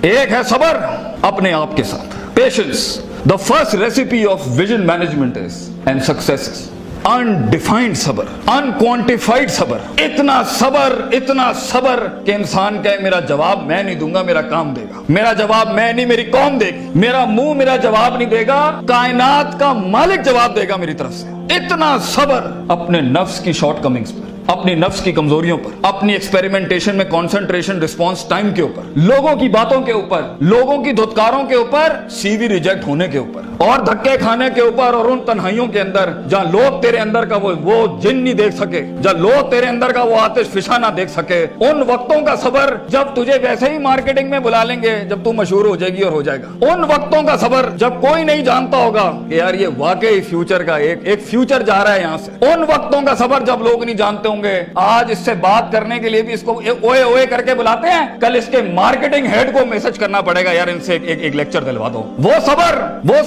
एक है सबर अपने आप के साथ, patience. The first recipe of vision management is and success is undefined सबर, अनक्वांटिफाइड सबर। इतना सबर कि इंसान कहे मेरा जवाब मैं नहीं दूंगा, मेरा काम देगा। मेरा जवाब मैं नहीं, मेरी कौम देगी। मेरा मुंह मेरा जवाब नहीं देगा, कायनात का मालिक जवाब देगा मेरी तरफ से। इतना सबर अपने नफ्स की शॉर्टकमिंग्स पर, अपनी नफ्स की कमजोरियों पर, अपनी एक्सपेरिमेंटेशन में कंसंट्रेशन रिस्पांस टाइम के ऊपर, लोगों की बातों के ऊपर, लोगों की धुतकारों के ऊपर, सीवी रिजेक्ट होने के ऊपर और धक्के खाने के ऊपर, और उन तन्हाइयों के अंदर जहां लोग तेरे अंदर का वो जिन नहीं देख सके, जहां लोग तेरे अंदर का वो आतिश फिशा ना देख सके, उन वक्तों का सबर जब तुझे वैसे ही मार्केटिंग में बुला लेंगे जब तू मशहूर हो जाएगी और हो जाएगा। उन वक्तों का सबर जब कोई नहीं जानता होगा कि यार ये वाकई फ्यूचर का एक फ्यूचर जा रहा है यहां से। उन वक्तों का सबर जब लोग नहीं जानते होंगे। आज इससे बात करने के लिए भी इसको ओए ओए करके बुलाते हैं, कल इसके मार्केटिंग हेड को मैसेज करना पड़ेगा यार इनसे एक लेक्चर दिलवा दो। वो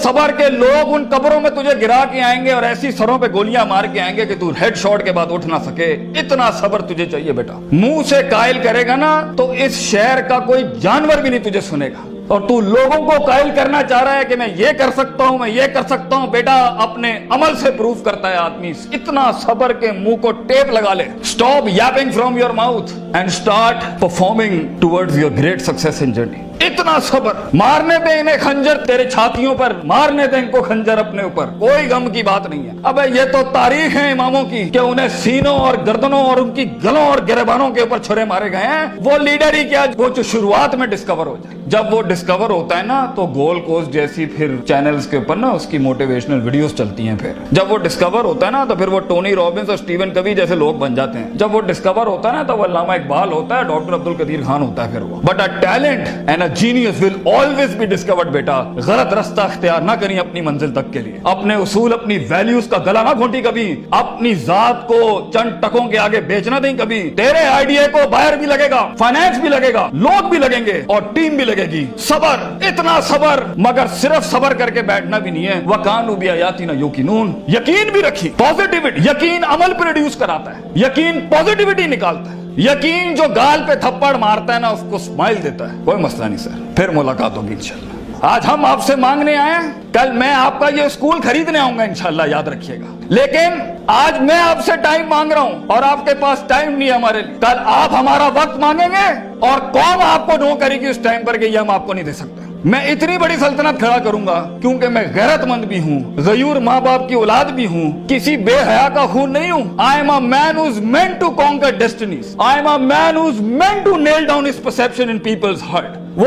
सबर के लोग उन कब्रों में तुझे गिरा के आएंगे और ऐसी सरों पे गोलियां मार के आएंगे कि तू हेड शॉट के बाद उठ ना सके। इतना सबर तुझे चाहिए बेटा। मुंह से कायल करेगा ना तो इस शहर का कोई जानवर भी नहीं तुझे सुनेगा, और तू लोगों को कायल करना चाह रहा है कि मैं ये कर सकता हूं, मैं ये कर सकता हूं। बेटा अपने अमल से प्रूव करता है आदमी। इतना सबर के मुंह को टेप लगा ले। Stop Yaping from your mouth and start performing towards your great success in journey. इतना सबर। मारने दे इन्हें खंजर तेरे छातियों पर, मारने दे इनको खंजर अपने ऊपर, कोई गम की बात नहीं है। अबे ये तो तारीख है इमामों की कि उन्हें सीनों और गर्दनों और उनकी गलों और गिरबानों के ऊपर छुरे मारे गए हैं। वो लीडर ही क्या, वो जो शुरुआत में डिस्कवर हो जाए। जब वो डिस्कवर होता है ना तो गोल्ड कोस्ट जैसी फिर चैनल्स के ऊपर ना उसकी मोटिवेशनल वीडियोस चलती हैं। फिर जब वो डिस्कवर होता है ना तो फिर वो टोनी रॉबिन्स और स्टीवन कवी जैसे लोग बन जाते हैं। जब वो डिस्कवर होता है ना तो वो अल्लामा इकबाल होता है, डॉक्टर अब्दुल कदीर खान होता है। फिर वो but a talent and genius will always be discovered. बेटा गलत रास्ता अख्तियार ना करिए अपनी मंजिल तक के लिए। अपने उसूल अपनी वैल्यूज का गला ना घोंटी कभी। अपनी जात को चंद टकों के आगे बेचना नहीं कभी। तेरे आइडिया को बायर भी लगेगा, फाइनेंस भी लगेगा, लोग भी लगेंगे और टीम भी लगेगी। सबर, इतना सबर। मगर सिर्फ सबर करके बैठना भी नहीं है। वकानु भी आयाती ना युकिनून। यकीन भी रखी, पॉजिटिविटी। यकीन अमल प्रोड्यूस कराता है, यकीन पॉजिटिविटी निकालता है। यकीन जो गाल पे थप्पड़ मारता है ना उसको स्माइल देता है। कोई मसला नहीं सर, फिर मुलाकात होगी इंशाल्लाह। आज हम आपसे मांगने आए हैं, कल मैं आपका ये स्कूल खरीदने आऊंगा इंशाल्लाह, याद रखिएगा। लेकिन आज मैं आपसे टाइम मांग रहा हूं और आपके पास टाइम नहीं है हमारे लिए। कल आप हमारा वक्त मांगेंगे और कौन आपको नो करेगी उस टाइम पर कि ये हम आपको नहीं दे सकते। मैं इतनी बड़ी सल्तनत खड़ा करूंगा क्योंकि मैं गैरतमंद भी हूँ, गयूर माँ बाप की औलाद भी हूँ, किसी बेहया का खून नहीं हूँ। I am a man who is meant to conquer destinies. I am a man who is meant to nail down his perception in people's heart. वो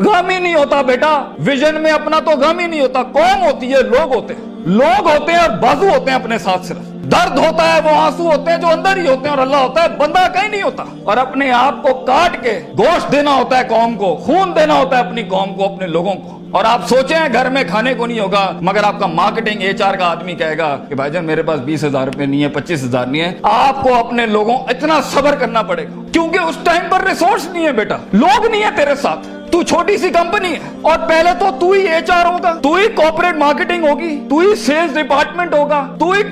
गम ही नहीं होता बेटा, विजन में अपना तो गम ही नहीं होता। कौम होती है, लोग होते हैं। लोग होते हैं और बाजू होते हैं अपने साथ। सिर्फ दर्द होता है, वो आंसू होते हैं जो अंदर ही होते हैं, और अल्लाह होता है, बंदा कहीं नहीं होता। और अपने आप को काट के गोश्त देना होता है कौम को, खून देना होता है अपनी कौम को, अपने लोगों को। और आप सोचें घर में खाने को नहीं होगा मगर आपका मार्केटिंग HR का आदमी कहेगा कि भाईजान मेरे पास 20,000 रुपए नहीं है, 25,000 नहीं है। आपको अपने लोगों इतना सब्र करना पड़ेगा क्योंकि उस टाइम पर रिसोर्स नहीं है बेटा, लोग नहीं है तेरे साथ। तू छोटी सी कंपनी है और पहले तो तू ही HR होगा, तू ही कॉर्पोरेट मार्केटिंग होगी, तू ही सेल्स डिपार्टमेंट होगा, तू ही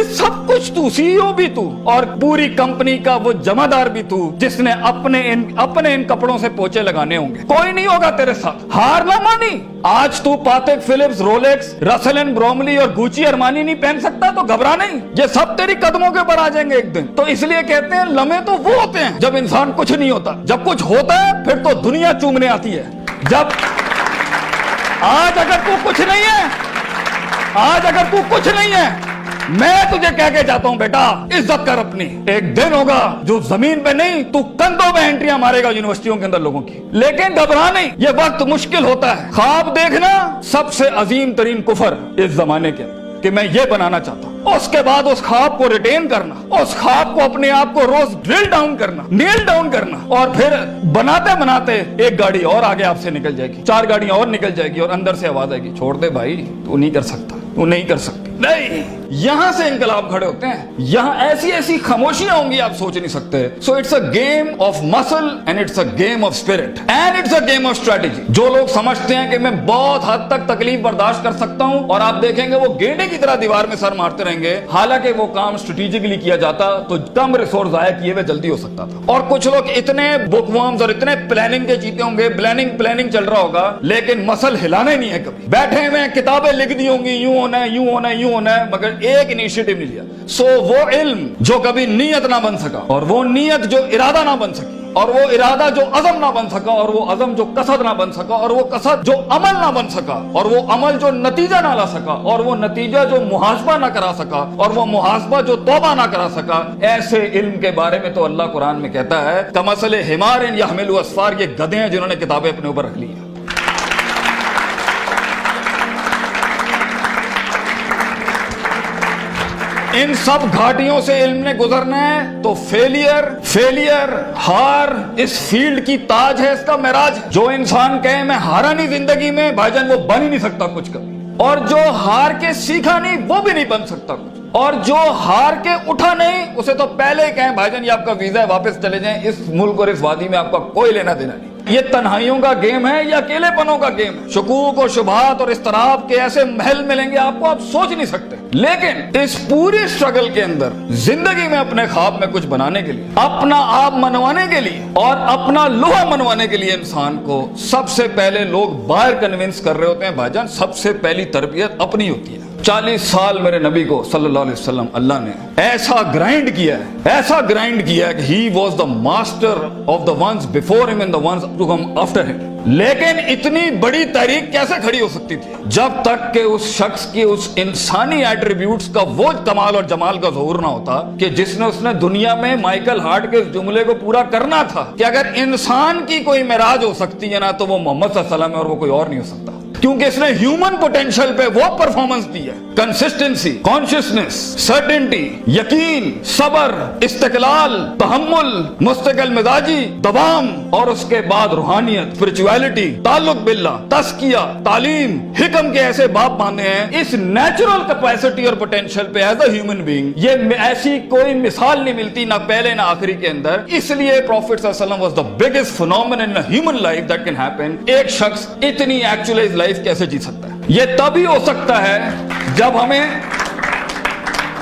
सब कुछ, तू CEO भी तू और पूरी कंपनी का वो जमादार भी तू, जिसने अपने इन कपड़ों से पोछे लगाने होंगे। कोई नहीं होगा तेरे साथ। हार ना मानी। आज तू पातेक Philips, Rolex, Russell and Bromley और गुची अरमानी नहीं पहन सकता तो घबरा नहीं, ये सब तेरी कदमों के ऊपर आ जाएंगे एक दिन। तो इसलिए कहते हैं लम्हे तो वो होते हैं जब इंसान कुछ नहीं होता। जब कुछ होता है फिर तो दुनिया चूमने आती है। जब आज अगर तू कुछ नहीं है, मैं तुझे कह के जाता हूं बेटा, इज्जत कर अपनी। एक दिन होगा जो जमीन पे नहीं, तू कंधों पे एंट्रियां मारेगा यूनिवर्सिटियों के अंदर लोगों की। लेकिन घबरा नहीं, ये वक्त मुश्किल होता है। ख्वाब देखना सबसे अजीम तरीन कुफर इस जमाने के कि मैं ये बनाना चाहता हूं। उसके बाद उस ख्वाब को रिटेन करना, उस ख्वाब को अपने आप को रोज ड्रिल डाउन करना, नेल डाउन करना, और फिर बनाते बनाते एक गाड़ी और आगे आपसे निकल जाएगी, 4 गाड़ियां और निकल जाएगी और अंदर से आवाज आएगी, छोड़ दे भाई, तू नहीं कर सकता, तू नहीं कर सकती। نہیں, یہاں سے انقلاب کھڑے ہوتے ہیں. یہاں ایسی ایسی خاموشیاں ہوں گی آپ سوچ نہیں سکتے. So it's a game of muscle and it's a game of spirit and it's a game of strategy. جو لوگ سمجھتے ہیں کہ میں بہت حد تک تکلیف برداشت کر سکتا ہوں, اور آپ دیکھیں گے وہ گینڈے کی طرح دیوار میں سر مارتے رہیں گے, حالانکہ وہ کام اسٹریٹجیکلی کیا جاتا تو کم ریسورس ضائع کیے ہوئے جلدی ہو سکتا تھا. اور کچھ لوگ اتنے بک ورمز اور اتنے پلاننگ کے چیتے ہوں گے, پلاننگ چل رہا ہوگا, لیکن مسل ہلانا ہی نہیں ہے. کبھی بیٹھے ہوئے کتابیں لکھ دی ہوں گی, یوں ہونا ہے, یوں ہونا ہے, یوں ہونا ہے, مگر ایک انیشیٹو نہیں لیا. سو وہ علم جو کبھی نیت نہ بن سکا, اور وہ نیت جو ارادہ نہ بن سکی, اور وہ ارادہ جو عزم نہ بن سکا, اور وہ عزم جو قصد نہ بن سکا, اور وہ قصد جو عمل نہ بن سکا, اور وہ عمل جو نتیجہ نہ لا سکا, اور وہ نتیجہ جو محاسبہ نہ کرا سکا, اور وہ محاسبہ جو توبہ نہ کرا سکا, ایسے علم کے بارے میں تو اللہ قرآن میں کہتا ہے کمثل حمار یحمل اسفار, یہ گدھے ہیں جنہوں نے کتابیں اپنے اوپر رکھ لی ہیں. ان سب گھاٹیوں سے علم نے گزرنا ہے تو فیلئر ہار اس فیلڈ کی تاج ہے, اس کا معراج. جو انسان کہے میں ہارا نہیں زندگی میں, بھائی جان وہ بن ہی نہیں سکتا کچھ کبھی. اور جو ہار کے سیکھا نہیں وہ بھی نہیں بن سکتا کچھ. اور جو ہار کے اٹھا نہیں اسے تو پہلے ہی کہیں بھائی جان یہ آپ کا ویزا ہے, واپس چلے جائیں, اس ملک اور اس وادی میں آپ کا کوئی لینا دینا نہیں. یہ تنہائیوں کا گیم ہے یا اکیلے پنوں کا گیم ہے. شکوک اور شبہات اور اضطراب کے ایسے محل ملیں گے آپ کو, آپ سوچ نہیں سکتے. لیکن اس پوری اسٹرگل کے اندر زندگی میں اپنے خواب میں کچھ بنانے کے لیے, اپنا آپ منوانے کے لیے, اور اپنا لوہا منوانے کے لیے انسان کو سب سے پہلے لوگ باہر کنونس کر رہے ہوتے ہیں. بھائی جان سب سے پہلی تربیت اپنی ہوتی ہے. 40 سال میرے نبی کو صلی اللہ علیہ وسلم اللہ نے ایسا گرائنڈ کیا ہے کہ he was the master of the ones before him and the ones to come after him. لیکن اتنی بڑی تحریک کیسے کھڑی ہو سکتی تھی جب تک کہ اس شخص کی اس انسانی ایٹریبیوٹس کا وہ کمال اور جمال کا ظہور نہ ہوتا کہ جس نے اس نے دنیا میں مائیکل ہارٹ کے اس جملے کو پورا کرنا تھا کہ اگر انسان کی کوئی معراج ہو سکتی ہے نا تو وہ محمد صلی اللہ علیہ وسلم ہے, اور وہ کوئی اور نہیں ہو سکتا. کیونکہ اس نے ہیومن پوٹینشل پہ وہ پرفارمنس دی ہے, کنسسٹنسی, کانشیسنس, سرٹنٹی, یقین, صبر, استقلال, تحمل, مستقل مزاجی, دوام, اور اس کے بعد روحانیت, اسپرچویلٹی, تعلق باللہ, تزکیہ, تعلیم, حکم کے ایسے باب باندھے ہیں. اس نیچرل کیپیسٹی اور پوٹینشل پہ ایز اے ہیومن بینگ یہ ایسی کوئی مثال نہیں ملتی, نہ پہلے نہ آخری کے اندر. اس لیے پروفیٹ صلی اللہ علیہ وسلم was the biggest phenomenon in human life that can happen. ایک شخص اتنی ایکچوئلائز لائف کیسے جی سکتا ہے؟ یہ تبھی ہو سکتا ہے جب ہمیں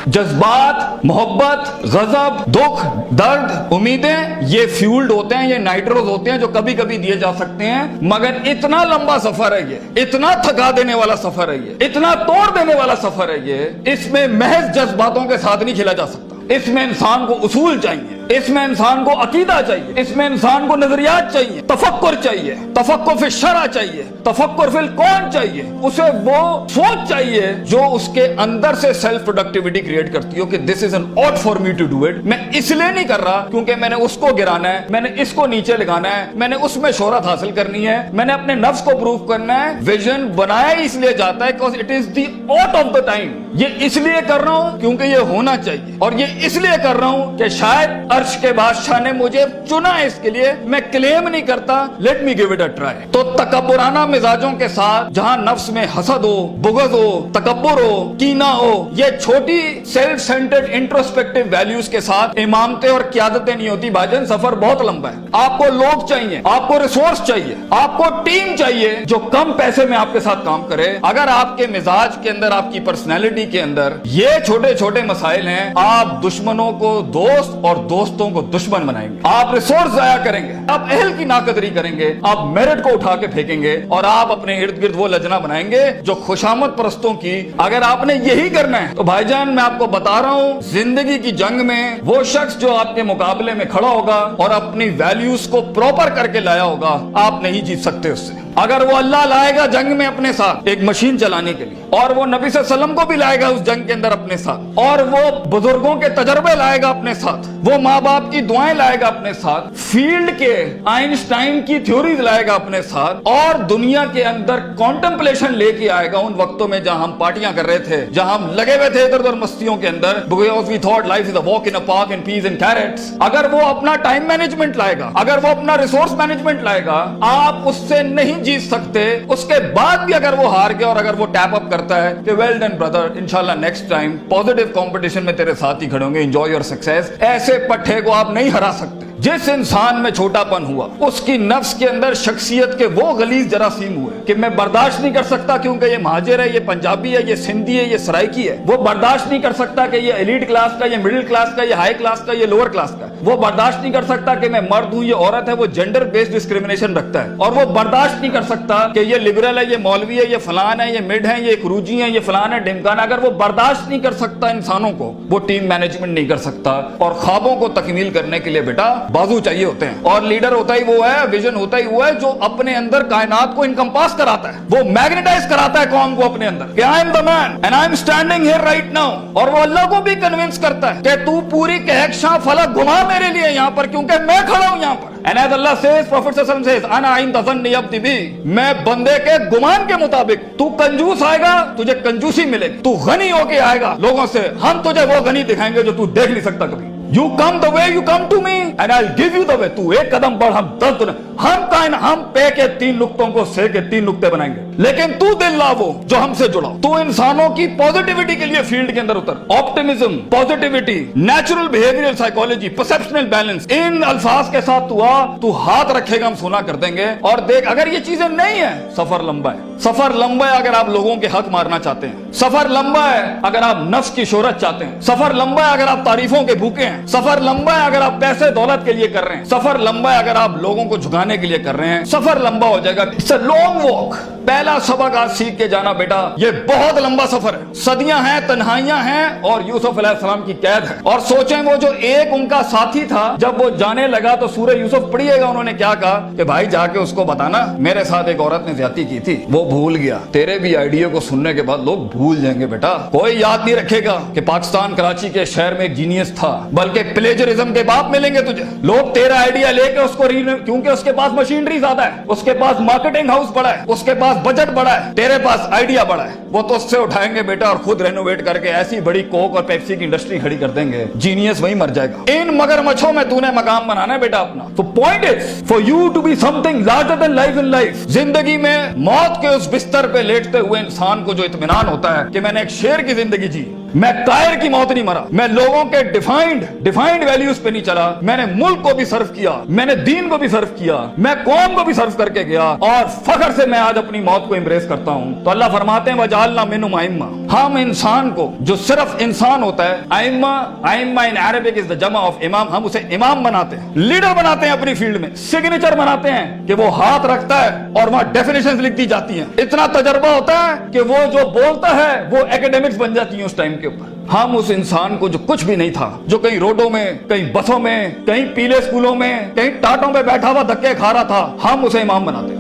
جذبات, محبت, غضب, دکھ, درد, امیدیں یہ فیولڈ ہوتے ہیں, یہ نائٹروز ہوتے ہیں جو کبھی کبھی دیے جا سکتے ہیں. مگر اتنا لمبا سفر ہے یہ, اتنا تھکا دینے والا سفر ہے یہ, اتنا توڑ دینے والا سفر ہے یہ. اس میں محض جذباتوں کے ساتھ نہیں کھیلا جا سکتا. اس میں انسان کو اصول چاہیے, اس میں انسان کو عقیدہ چاہیے, اس میں انسان کو نظریات چاہیے, تفکر چاہیے, تفکر فی الشرع چاہیے, تفکر فی الکون چاہیے. اسے وہ سوچ چاہیے جو اس کے اندر سے سیلف پروڈکٹیوٹی کریٹ کرتی ہو کہ this is an ought for me to do it. میں اس لیے نہیں کر رہا کیونکہ میں نے اس کو گرانا ہے, میں نے اس کو نیچے لگانا ہے, میں نے اس میں شہرت حاصل کرنی ہے, میں نے اپنے نفس کو پروف کرنا ہے. ویژن بنایا اس لیے جاتا ہے because it is the ought of the time. یہ اس لیے کر رہا ہوں کیونکہ یہ ہونا چاہیے, اور یہ اس لیے کر رہا ہوں کہ شاید عرش کے بادشاہ نے مجھے چنا ہے اس کے لیے. میں کلیم نہیں کرتا, let me give it a try. تو تکبرانہ مزاجوں کے ساتھ جہاں نفس میں حسد ہو, بغض ہو, تکبر ہو, کینہ ہو, یہ چھوٹی سیلف سینٹرڈ انٹروسپیکٹیو ویلیوز کے ساتھ امامتیں اور قیادتیں نہیں ہوتی. بھاجن سفر بہت لمبا ہے. آپ کو لوگ چاہیے, آپ کو ریسورس چاہیے, آپ کو ٹیم چاہیے جو کم پیسے میں آپ کے ساتھ کام کرے. اگر آپ کے مزاج کے اندر, آپ کی پرسنالٹی کے اندر یہ چھوٹے چھوٹے مسائل ہیں, آپ دشمنوں کو دوست اور دوستوں کو دشمن بنائیں گے. آپ ریسورس ضائع کریں گے, آپ اہل کی ناقدری کریں گے, آپ میرٹ کو اٹھا کے پھینکیں گے, اور آپ اپنے ارد گرد وہ لجنا بنائیں گے جو خوشامد پرستوں کی. اگر آپ نے یہی کرنا ہے تو بھائی جان میں آپ کو بتا رہا ہوں, زندگی کی جنگ میں وہ شخص جو آپ کے مقابلے میں کھڑا ہوگا اور اپنی ویلیوز کو پراپر کر کے لایا ہوگا, آپ نہیں جیت سکتے اس سے. اگر وہ اللہ لائے گا جنگ میں اپنے ساتھ ایک مشین چلانے کے لیے, اور وہ نبی صلی اللہ علیہ وسلم کو بھی لائے گا اس جنگ کے اندر اپنے ساتھ, اور وہ بزرگوں کے تجربے لائے گا اپنے ساتھ, وہ ماں باپ کی دعائیں لائے گا اپنے ساتھ, فیلڈ کے آئنسٹائن کی تھیوریز لائے گا اپنے ساتھ, اور دنیا کے اندر کانٹمپلیشن لے کے آئے گا. ان وقتوں میں جہاں ہم پارٹیاں کر رہے تھے, جہاں ہم لگے ہوئے تھے ادھر ادھر مستیوں کے اندر, because we thought life is a walk in a park and peas and carrots. اگر وہ اپنا ٹائم مینجمنٹ لائے گا, اگر وہ اپنا ریسورس مینجمنٹ لائے گا, آپ اس سے نہیں جیت سکتے. اس کے بعد بھی اگر وہ ہار گیا اور اگر وہ ٹیپ اپ करता है कि वेल डन ब्रदर, इंशाल्लाह नेक्स्ट टाइम पॉजिटिव कंपटीशन में तेरे साथ ही खड़े होंगे, एंजॉय योर सक्सेस। ऐसे पट्टे को आप नहीं हरा सकते। जिस इंसान में छोटापन हुआ उसकी नफ्स के अंदर शख्सियत के वो गलीज जरासीम हुए कि मैं बर्दाश्त नहीं कर सकता क्योंकि ये महाजिर है, ये पंजाबी है, ये सिंधी है, ये सराइकी है। वो बर्दाश्त नहीं कर सकता कि ये एलीट क्लास का, ये मिडिल क्लास का, ये हाई क्लास का, ये लोअर क्लास का। वो बर्दाश्त नहीं कर सकता कि मैं मर्द हूं, ये औरत है। वो जेंडर बेस्ड डिस्क्रिमिनेशन रखता है। और वो बर्दाश्त नहीं कर सकता कि ये लिबरल है, ये मौलवी है, ये फलान है, ये मिड है, ये क्रूजी है, ये फलान है, ढिमकाना। अगर वो बर्दाश्त नहीं कर सकता इंसानों को, वो टीम मैनेजमेंट नहीं कर सकता। और ख्वाबों को तकमील करने के लिए बेटा बाजू चाहिए होते हैं। और लीडर होता ही वो है, विजन होता ही वो है जो अपने अंदर कायनात को इनकम्पास कराता है, वो मैग्नेटाइज कराता है कौम को अपने अंदर कि I am the man and I am standing here right now. और वो अल्लाह को भी कन्विंस करता है कि तू पूरी कहकशां फलक घुमा मेरे लिए यहाँ पर, क्योंकि मैं खड़ा हूं यहाँ पर। And as Allah says, Prophet Sallallahu Alaihi Wasallam says, "Ana inda zanni abdi bi." मैं बंदे के गुमान के मुताबिक। तू कंजूस आएगा तुझे कंजूसी मिलेगी, तू गनी होके आएगा लोगों से, हम तुझे वो गनी दिखाएंगे जो तू देख नहीं सकता कभी। You come the way you come to me and I'll give you the way. तू एक कदम बढ़, हम 10 दुनिया। हम पे के 3 नुक्तों को से के 3 नुक्ते बनाएंगे, लेकिन तू दिल ला वो जो हमसे जुड़ा। तू इंसानों की पॉजिटिविटी के लिए फील्ड के अंदर उतर। Optimism, positivity, natural behavioural psychology, perceptional balance, इन अल्फाज के साथ तू आ, तू हाथ रखेगा हम सुना कर देंगे। और देख, अगर ये चीजें नहीं है, सफर लंबा है। सफर लंबा है अगर आप लोगों के हक मारना चाहते हैं। सफर लंबा है अगर आप नफ्स की शोहरत चाहते हैं। सफर लंबा है अगर आप तारीफों के भूखे हैं। सफर लंबा है अगर आप पैसे दौलत के लिए कर रहे हैं। सफर लंबा है अगर आप लोगों को झुकाने के लिए कर रहे हैं। सफर लंबा हो जाएगा। It's a long walk. पहला सबक आज सीख के जाना बेटा, ये बहुत लंबा सफर है। सदियां हैं, तन्हाइयां हैं और यूसुफ अलैहिस्सलाम की कैद है। और सोचें वो जो एक उनका साथी था, जब वो जाने लगा तो सूरह यूसुफ पढ़िएगा उन्होंने क्या कहा कि भाई जाके उसको बताना मेरे साथ एक औरत ने ज्यादती की थी, वो भूल गया। तेरे भी आइडिया को सुनने के बाद लोग भूल जाएंगे बेटा। कोई याद नहीं रखेगा कि पाकिस्तान कराची के शहर में एक जीनियस था, बल्कि प्लेजरिज्म के बाप मिलेंगे तुझे। लोग तेरा आइडिया लेके उसको क्योंकि उसके पास मशीनरी ज्यादा है, उसके पास मार्केटिंग हाउस बड़ा है, उसके पास बजट बड़ा है, तेरे पास आइडिया बड़ा है, वो तो उससे उठाएंगे बेटा और खुद रेनोवेट करके ऐसी बड़ी कोक और पेप्सी की इंडस्ट्री खड़ी कर देंगे। जीनियस वहीं मर जाएगा। इन मगरमच्छों में तूने मकाम बनाना है बेटा अपना। तो point is for you to be something larger than life in life. जिंदगी में मौत के उस बिस्तर पे लेटते हुए इंसान को जो इत्मीनान होता है कि मैंने एक शेर की जिंदगी जी, मैं कायर की मौत नहीं मरा, मैं लोगों के डिफाइंड वैल्यूज पे नहीं चला, मैंने मुल्क को भी सर्व किया, मैंने दीन को भी सर्व किया, मैं कौम को भी सर्व करके गया और फख्र से मैं आज अपनी मौत को एम्ब्रेस करता हूं। तो अल्लाह फरमाते हैं वजालना मिनहुम आइम्मा। हम इंसान को जो सिर्फ इंसान होता है, आइम्मा इन अरबिक इज द जमा ऑफ इमाम, हम उसे इमाम बनाते हैं, लीडर बनाते हैं अपनी फील्ड में, सिग्नेचर बनाते हैं कि वो हाथ रखता है और वहां डेफिनेशंस लिख दी जाती हैं। इतना तजर्बा होता है कि वो जो बोलता है वो एकेडमिक्स बन जाती है उस टाइम के ऊपर। हम उस इंसान को जो कुछ भी नहीं था, जो कहीं रोडों में, कहीं बसों में, कहीं पीले स्कूलों में, कहीं टाटों में बैठा हुआ धक्के खा रहा था, हम उसे इमाम बनाते हैं।